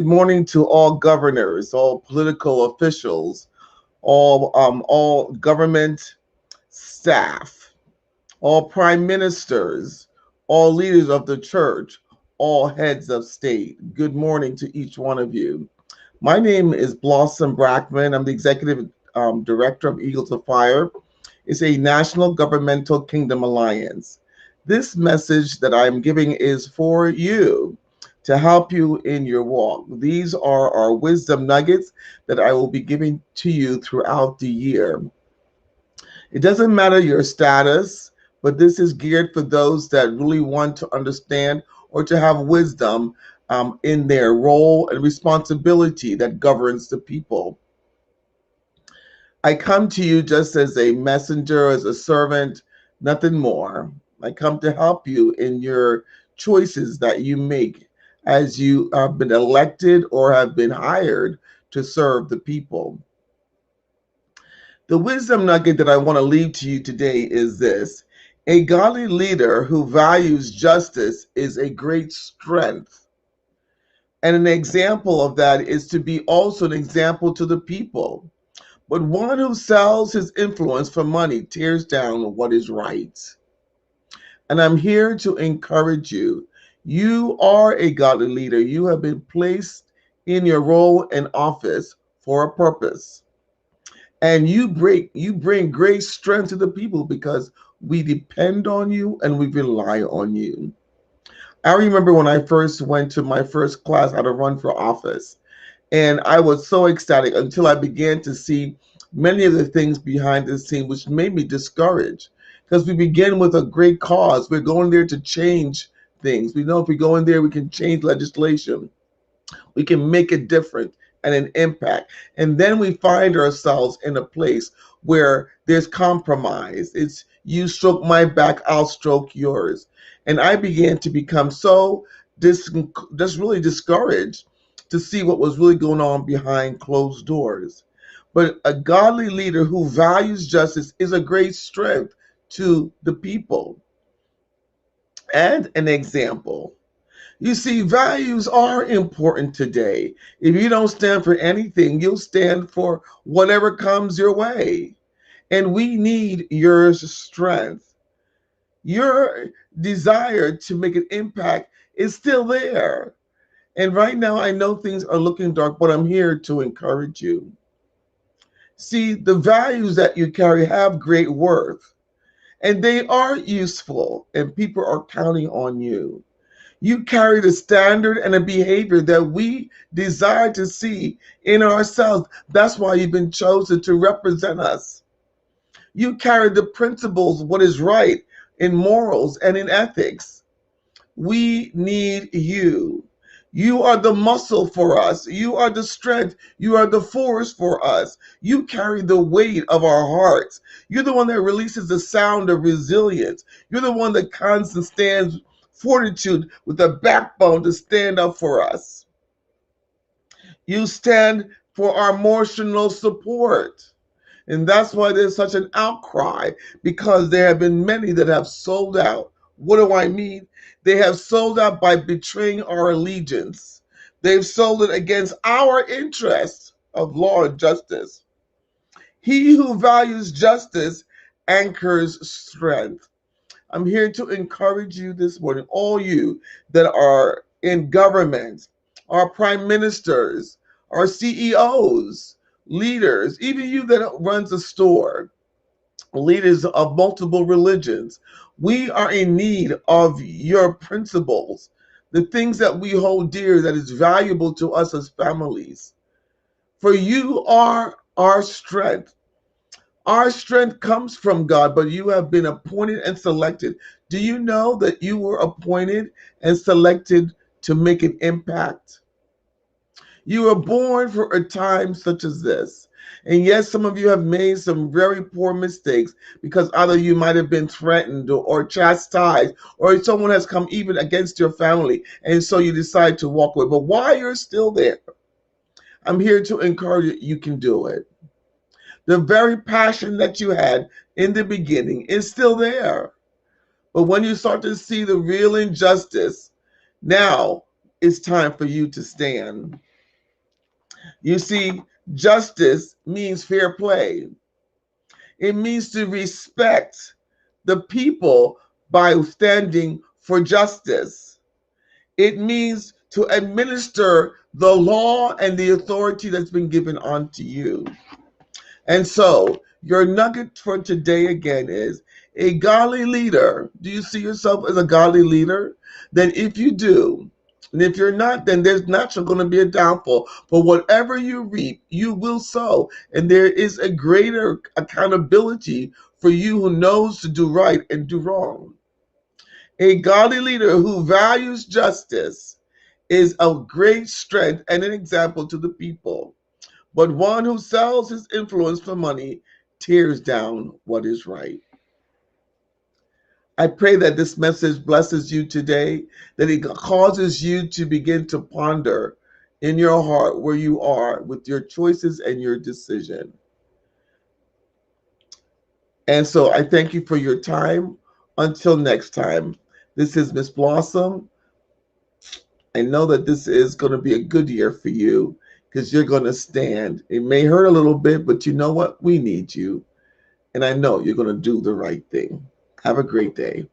Good morning to all governors, all political officials, all government staff, all prime ministers, all leaders of the church, all heads of state. Good morning to each one of you. My name is Blossom Brackman. I'm the executive director of Eagles of Fire. It's a national governmental kingdom alliance. This message that I'm giving is for you to help you in your walk. These are our wisdom nuggets that I will be giving to you throughout the year. It doesn't matter your status, but this is geared for those that really want to understand or to have wisdom in their role and responsibility that governs the people. I come to you just as a messenger, as a servant, nothing more. I come to help you in your choices that you make as you have been elected or have been hired to serve the people. The wisdom nugget that I want to leave to you today is this: a godly leader who values justice is a great strength. And an example of that is to be also an example to the people. But one who sells his influence for money tears down what is right. And I'm here to encourage you. You are a godly leader. You have been placed in your role and office for a purpose. And you bring great strength to the people because we depend on you and we rely on you. I remember when I first went to my first class how to run for office. And I was so ecstatic until I began to see many of the things behind the scene, which made me discouraged. Because we begin with a great cause. We're going there to change things. We know if we go in there, we can change legislation. We can make a difference and an impact. And then we find ourselves in a place where there's compromise. It's you stroke my back, I'll stroke yours. And I began to become so just really discouraged to see what was really going on behind closed doors. But a godly leader who values justice is a great strength to the people and an example. You see, values are important today. If you don't stand for anything, you'll stand for whatever comes your way. And we need your strength. Your desire to make an impact is still there. And right now, I know things are looking dark, but I'm here to encourage you. See, the values that you carry have great worth, and they are useful, and people are counting on you. You carry the standard and a behavior that we desire to see in ourselves. That's why you've been chosen to represent us. You carry the principles, what is right in morals and in ethics. We need you. You are the muscle for us. You are the strength. You are the force for us. You carry the weight of our hearts. You're the one that releases the sound of resilience. You're the one that constantly stands fortitude with a backbone to stand up for us. You stand for our emotional support. And that's why there's such an outcry, because there have been many that have sold out. What do I mean? They have sold out by betraying our allegiance. They've sold it against our interests of law and justice. He who values justice anchors strength. I'm here to encourage you this morning, all you that are in government, our prime ministers, our CEOs, leaders, even you that runs a store, leaders of multiple religions. We are in need of your principles, the things that we hold dear that is valuable to us as families. For you are our strength. Our strength comes from God, but you have been appointed and selected. Do you know that you were appointed and selected to make an impact? You were born for a time such as this. And yes, some of you have made some very poor mistakes because either you might have been threatened or chastised, or someone has come even against your family, and so you decide to walk away. But while you're still there, I'm here to encourage you, you can do it. The very passion that you had in the beginning is still there. But when you start to see the real injustice, now it's time for you to stand. You see, justice means fair play. It means to respect the people by standing for justice. It means to administer the law and the authority that's been given unto you. And so, your nugget for today again is a godly leader. Do you see yourself as a godly leader? Then, if you do, and if you're not, then there's naturally going to be a downfall. But whatever you reap, you will sow. And there is a greater accountability for you who knows to do right and do wrong. A godly leader who values justice is a great strength and an example to the people. But one who sells his influence for money tears down what is right. I pray that this message blesses you today, that it causes you to begin to ponder in your heart where you are with your choices and your decision. And so I thank you for your time. Until next time, this is Miss Blossom. I know that this is going to be a good year for you because you're going to stand. It may hurt a little bit, but you know what? We need you. And I know you're going to do the right thing. Have a great day.